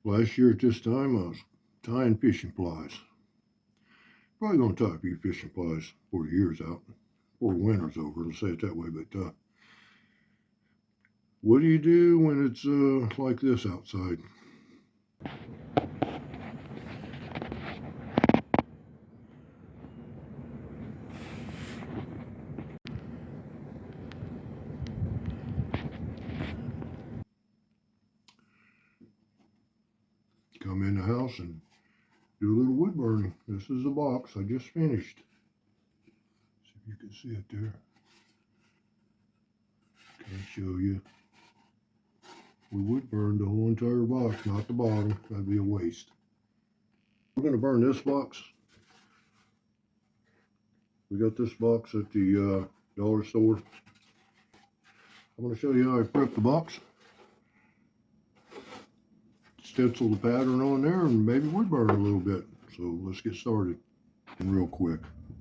Last year at this time, I was tying fishing plies. Probably gonna tie a few fishing plies before the year's out, or winter's over. Let's say it that way. But what do you do when it's like this outside? Come in the house and do a little wood burning. This is the box I just finished. See if you can see it there. Can't show you. We would burn the whole entire box, not the bottom. That'd be a waste. We're going to burn this box. We got this box at the dollar store. I'm going to show you how I prep the box. Stencil the pattern on there and maybe wood burn a little bit. So let's get started. And real quick,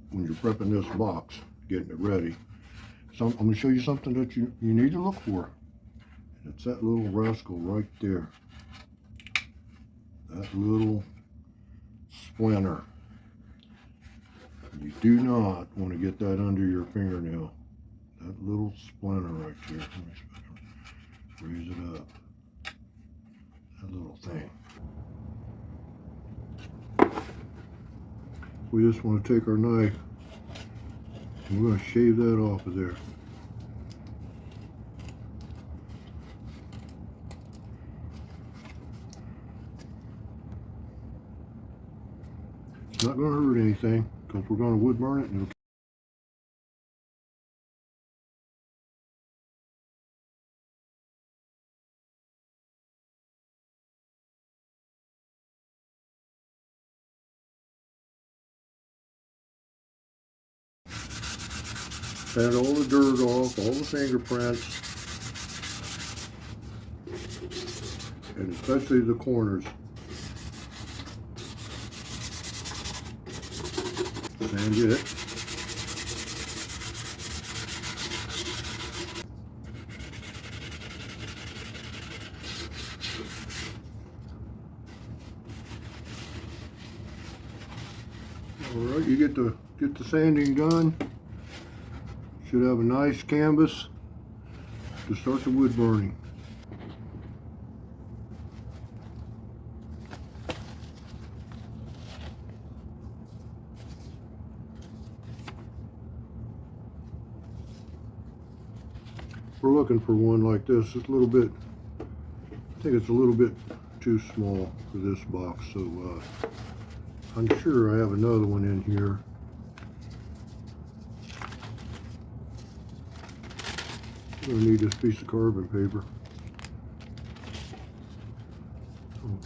when you're prepping this box, getting it ready, I'm going to show you something that you need to look for. It's that little rascal right there. That little splinter. You do not want to get that under your fingernail. That little splinter right there. Let me see if I can raise it up. That little thing. We just want to take our knife and we're going to shave that off of there. It's not going to hurt anything because we're going to wood burn it and it'll pat all the dirt off, all the fingerprints, and especially the corners. Sand it. All right, you get the sanding done. Should have a nice canvas to start the wood burning. We're looking for one like this. It's a little bit, I think it's a little bit too small for this box, so I'm sure I have another one in here. I'm going to need this piece of carbon paper.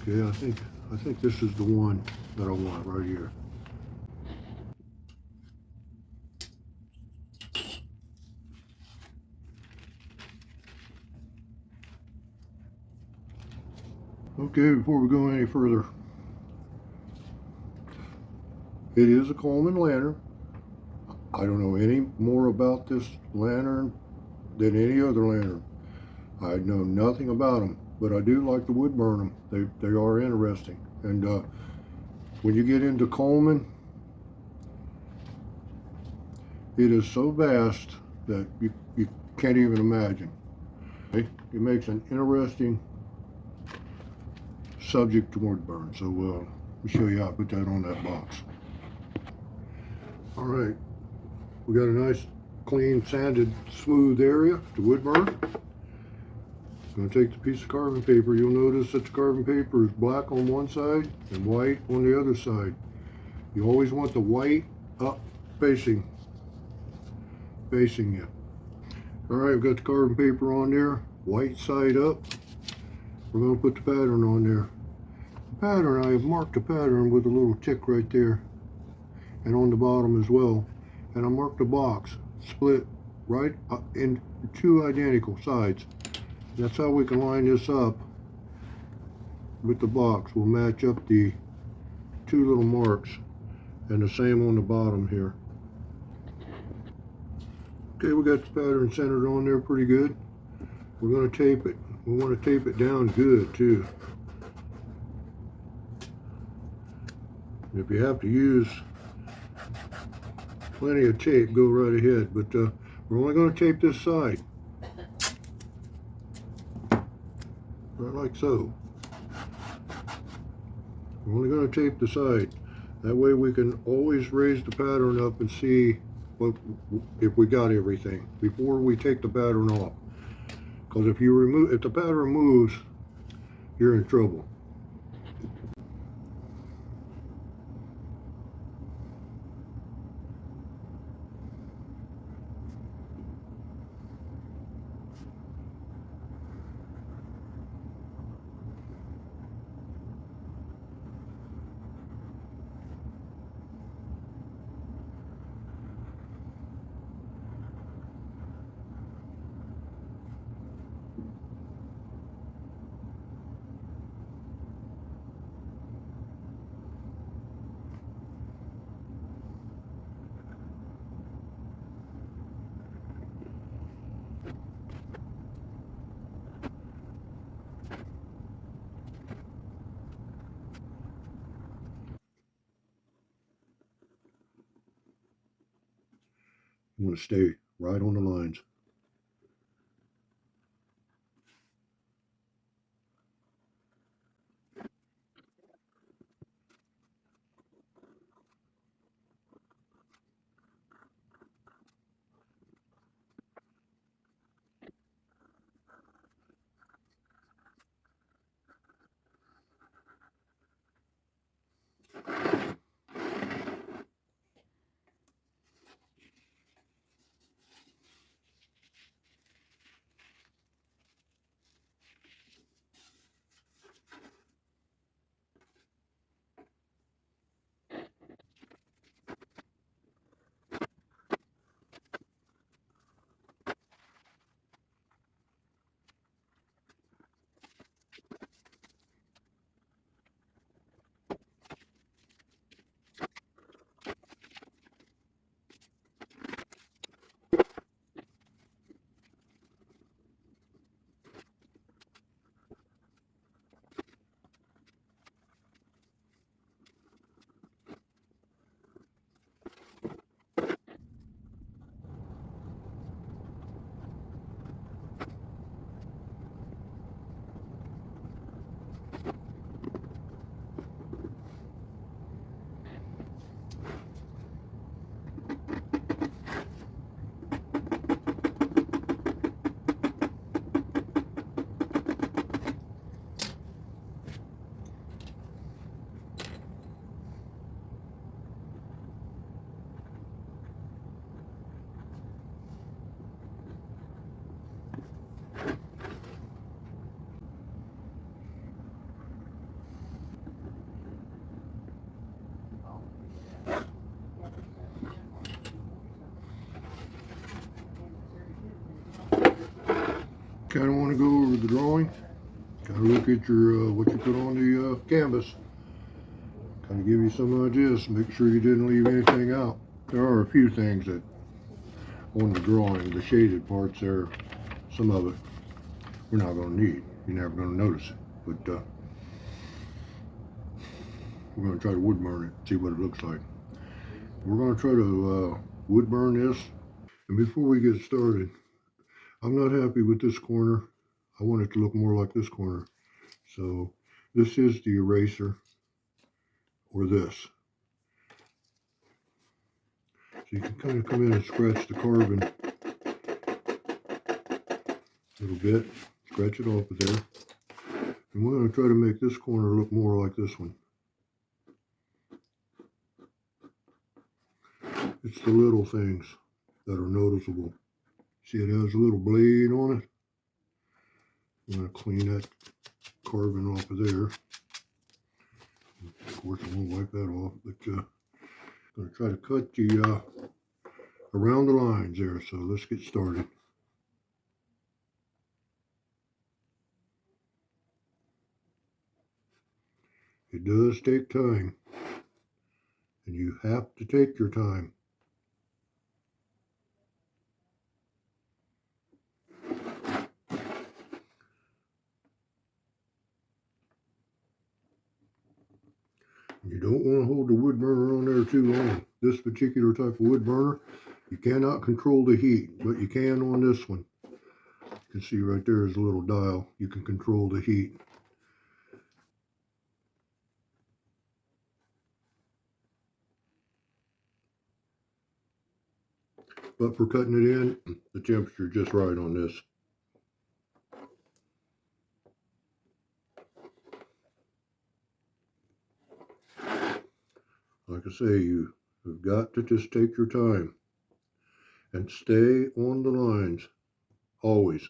Okay, I think this is the one that I want right here. Okay, before we go any further, it is a Coleman lantern. I don't know any more about this lantern than any other lantern. I know nothing about them, but I do like to wood burn them. They are interesting. And when you get into Coleman, it is so vast that you can't even imagine. It makes an interesting subject to wood burn. So let me show you how I put that on that box. All right, we got a nice clean sanded smooth area to wood burn. I'm going to take the piece of carbon paper. You'll notice that the carbon paper is black on one side and white on the other side. You always want the white up facing you. All right, I've got the carbon paper on there, white side up. We're going to put the pattern on there. The pattern, I have marked the pattern with a little tick right there and on the bottom as well. And I marked the box split right in two identical sides. That's how we can line this up with the box. We'll match up the two little marks and the same on the bottom here. Okay, we got the pattern centered on there pretty good. We're going to tape it. We want to tape it down good too. If you have to use plenty of tape, go right ahead, but we're only going to tape this side, not like so. We're only going to tape the side. That way we can always raise the pattern up and see what, if we got everything before we take the pattern off. Because if the pattern moves, you're in trouble. You want to stay right on the lines. Kind of want to go over the drawing. Kind of look at your what you put on the canvas. Kind of give you some ideas. Make sure you didn't leave anything out. There are a few things that on the drawing, the shaded parts there, some of it we're not going to need. You're never going to notice it. But we're going to try to wood burn it, see what it looks like. We're going to try to wood burn this. And before we get started, I'm not happy with this corner. I want it to look more like this corner. So this is the eraser, or this. So you can kind of come in and scratch the carbon a little bit, scratch it off of there. And we're going to try to make this corner look more like this one. It's the little things that are noticeable. See, it has a little blade on it. I'm going to clean that carbon off of there. Of course, I won't wipe that off, but I'm going to try to cut the around the lines there. So let's get started. It does take time, and you have to take your time. You don't want to hold the wood burner on there too long. This particular type of wood burner, you cannot control the heat, but you can on this one. You can see right there is a little dial. You can control the heat. But for cutting it in, the temperature is just right on this. Like I say, you've got to just take your time and stay on the lines, always.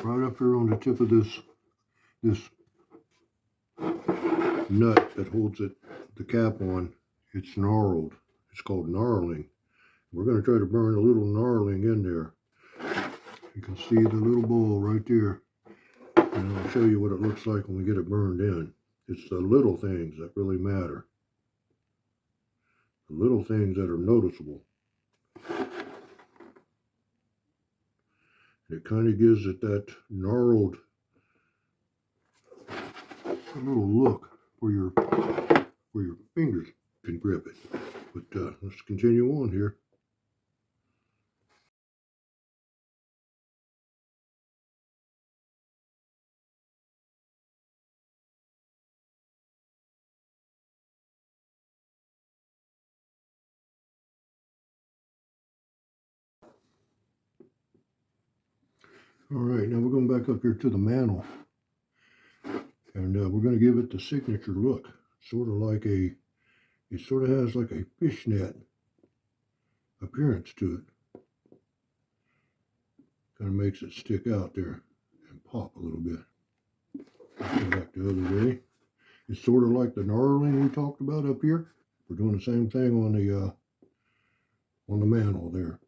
Right up here on the tip of this nut that holds it, the cap on, it's gnarled. It's called knurling. We're going to try to burn a little knurling in there. You can see the little ball right there. And I'll show you what it looks like when we get it burned in. It's the little things that really matter. The little things that are noticeable. It kind of gives it that gnarled little look where your fingers can grip it. But let's continue on here. All right, now we're going back up here to the mantle, and we're going to give it the signature look, sort of like it sort of has like a fishnet appearance to it. Kind of makes it stick out there and pop a little bit. Go back the other way. It's sort of like the knurling we talked about up here. We're doing the same thing on the mantle there.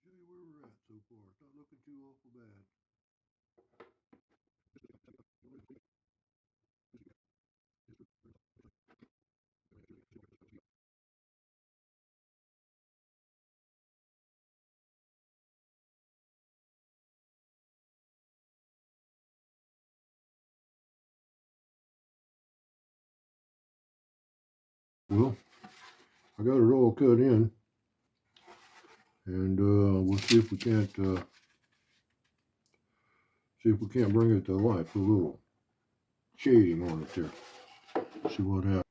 Show you where we're at so far. It's not looking too awful bad. Well, I got it all cut in, and we'll see if we can't bring it to life. Put a little shading on it there. See what happens.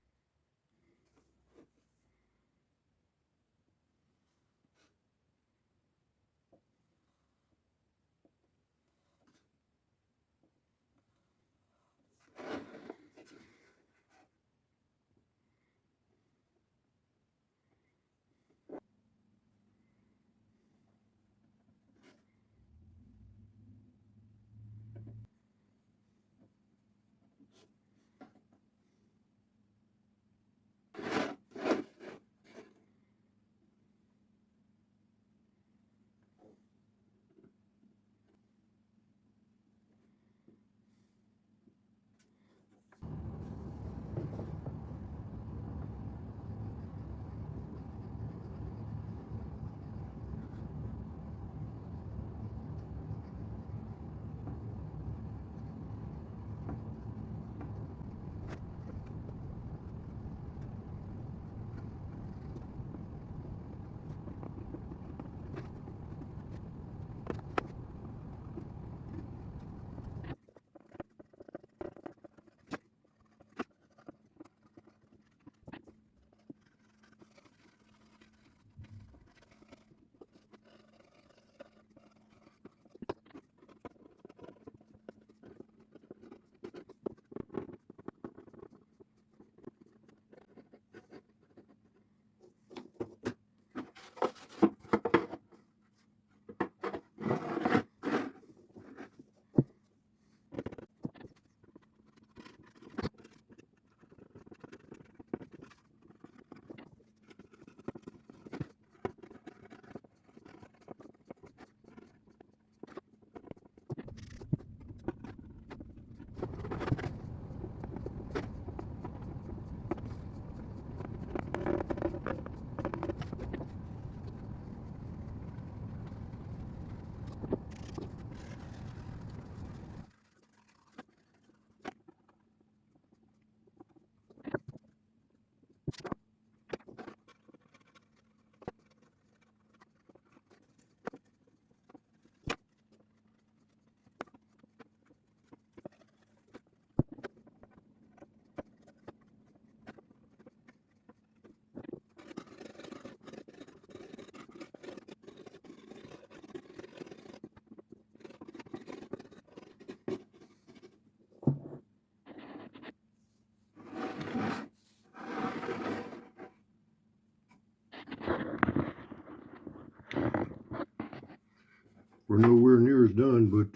nowhere near as done, but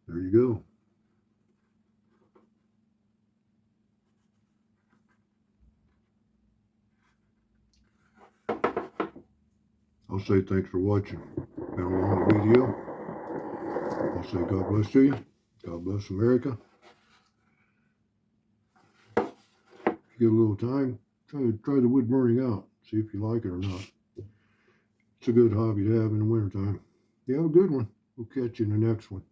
there you go. I'll say thanks for watching. Been a long video. I'll say God bless to you. God bless America. If you get a little time, try the wood burning out. See if you like it or not. It's a good hobby to have in the wintertime. You have a good one. We'll catch you in the next one.